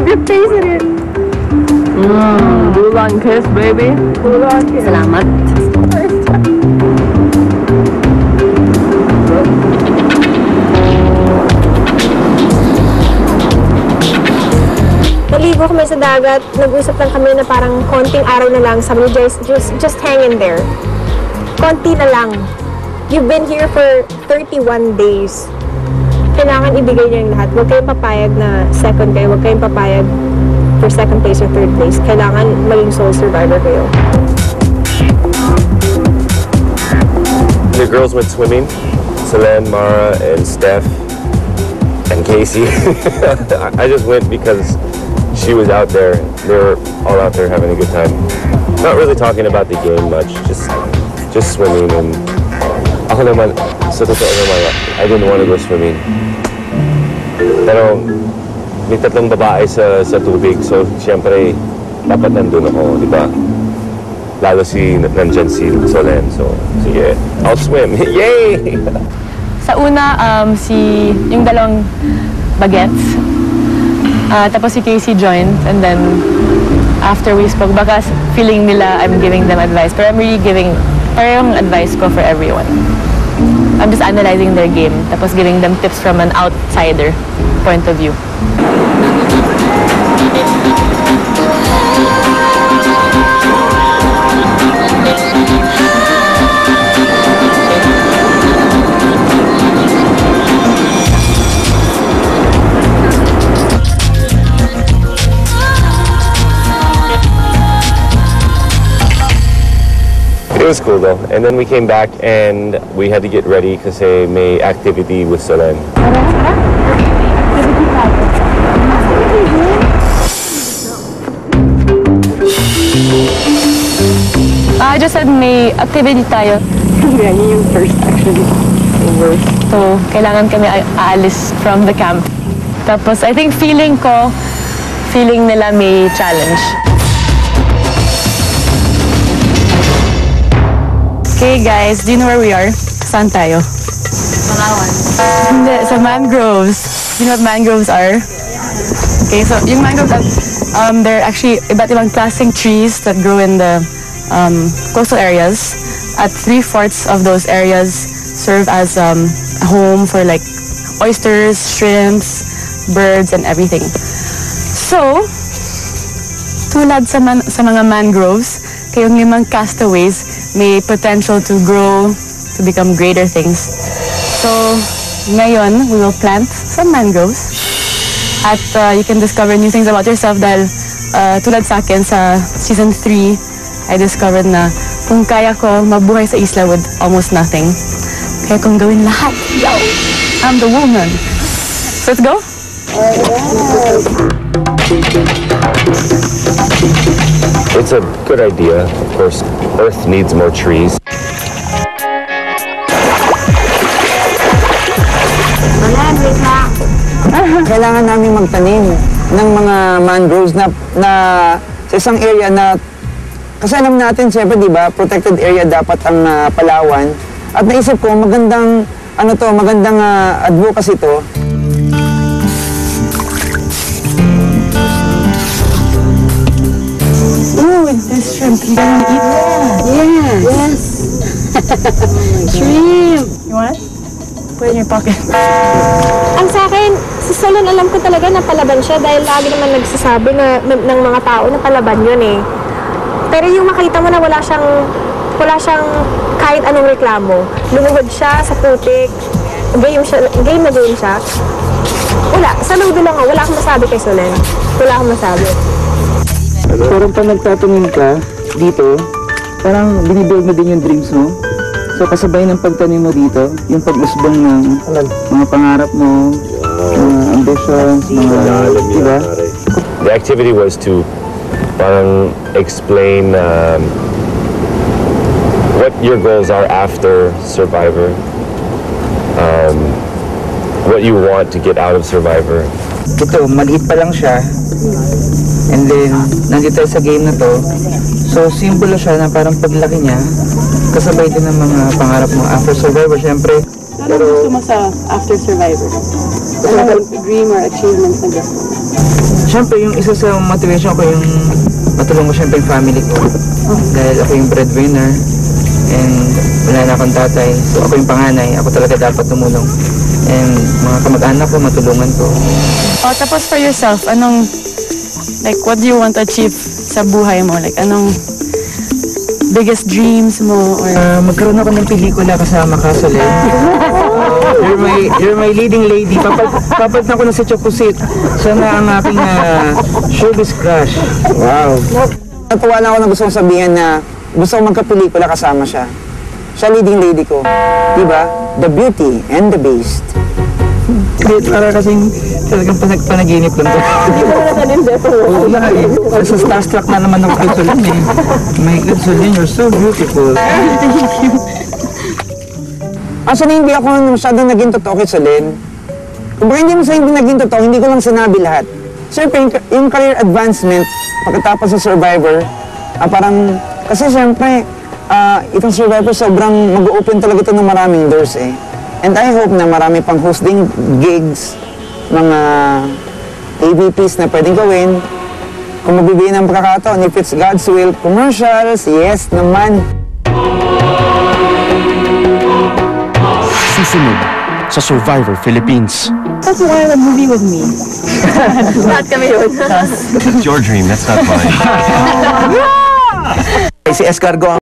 Your face in it. Bulan kiss, baby. Bulan kiss. Salamat. Naligo kami sa dagat, nag-usap lang kami na parang konting araw na lang. Sabi niya, just hang in there. Konti na lang. You've been here for 31 days. Kailangan ibigay niyo yung lahat. Huwag kayong papayag na second kayo. Huwag kayong papayag for second place or third place. Kailangan maging sole survivor kayo. The girls went swimming. Selene, Mara, and Steph, and Casey. I just went because she was out there. They were all out there having a good time. Not really talking about the game much, just swimming. And ako naman, sa totoo naman, I didn't want to go swimming. Pero may tatlong babae sa tubig, so siyempre dapat nandun ako, di ba? Lalo nandyan si Selene, so sige, I'll swim. Yay! Sa una, yung dalawang bagets. Tapos si Casey joined, and then after we spoke, baka feeling nila I'm giving them advice, pero I'm really giving parang advice ko for everyone. I'm just analyzing their game, tapos giving them tips from an outsider point of view. It was cool though, and then we came back and we had to get ready because may activity with Selene. I just said may activity tayo. Yan yung first actually. Worst. So, kailangan kami aalis from the camp. Tapos, I think feeling nila may challenge. Okay guys, do you know where we are? Saan tayo? Palawan. Hindi, sa mangroves. Do you know what mangroves are? Okay, so yung mangroves, they're actually iba't ibang klaseng trees that grow in the coastal areas. At 3/4 of those areas serve as a home for like oysters, shrimps, birds, and everything. So, tulad sa mga mangroves, kayong limang castaways may potential to grow, to become greater things. So, ngayon, we will plant some mangroves. At you can discover new things about yourself dahil tulad sa akin sa season 3, I discovered na kung kaya ko mabuhay sa isla with almost nothing, kaya kong gawin lahat. Yo! I'm the woman. So let's go? It's a good idea. Of course, Earth needs more trees. Kailangan namin magtanim ng mga mangroves na sa isang area na kasi alam natin, siyempre, di ba, protected area dapat ang Palawan. At naisip ko, magandang advocacy to. Ooh, it's this shrimp. You gonna eat that? Yeah. Yes. Shrimp. You want it? Put it in your pocket. Ang sa akin, si Solon alam ko talaga na palaban siya dahil lagi naman nagsasabi ng mga tao na palaban yun eh. Pero yung makita mo na wala siyang kahit anong reklamo. Lumuhod siya sa putik, game na game siya. Wala, sa lodo lang ako, wala akong masabi kay Solen. Wala akong masabi. Parang pag nagtatumingin ka dito, parang binibuild mo din yung dreams mo. So kasabay ng pagtanim mo dito, yung pag-usbong ng mga pangarap mo, mga ambitions, mga, diba? The activity was to parang explain what your goals are after Survivor, what you want to get out of Survivor. Ito, maliit pa lang siya. And then, nandito tayo sa game na to. So, simple siya na parang paglaki niya, kasabay din ng mga pangarap mo after Survivor, syempre. Ano gusto mo sa after Survivor? dream or achievements na gusto? Siyempre, yung isa sa motivation ko yung matulong ko siyempre yung family ko. Dahil ako yung breadwinner and wala na akong tatay. So ako yung panganay, ako talaga dapat tumulong. And mga kamag-anak ko, matulungan ko. Oh, tapos for yourself, what do you want to achieve sa buhay mo? Like, anong biggest dreams mo? Or Magkaroon ako ng pelikula kasama ka, Solen. You're my leading lady. Papalitan ko na si Chocosit. Siya na ang aking showbiz crush. Wow. Natuwa na ako na gusto kong sabihin na gusto kong magka-pelikula kasama siya. Siya leading lady ko. Diba? The Beauty and the Beast. Para kasing talagang panaginip lang to. Hindi ko na nanin-depo. Oo na eh. Sa starstruck na naman ako kay Solen eh. My God, Solen, you're so beautiful. Actually, hindi ako masyadong naging totoo kay Solen. Kung baka hindi mo sa hindi naging totoo, hindi ko lang sinabi lahat. Siyempre, yung career advancement, pagkatapos sa Survivor, parang, kasi siyempre, itong Survivor sobrang mag-open talaga ito ng maraming doors eh. And I hope na marami pang hosting gigs, mga AVPs na pwedeng gawin. Kung mabibigyan ng pagkakataon, if it's God's will, commercials, yes naman. Susunod sa Survivor Philippines. that's why the movie with me. Lahat kami yun. That's your dream, that's not mine. Si Escargo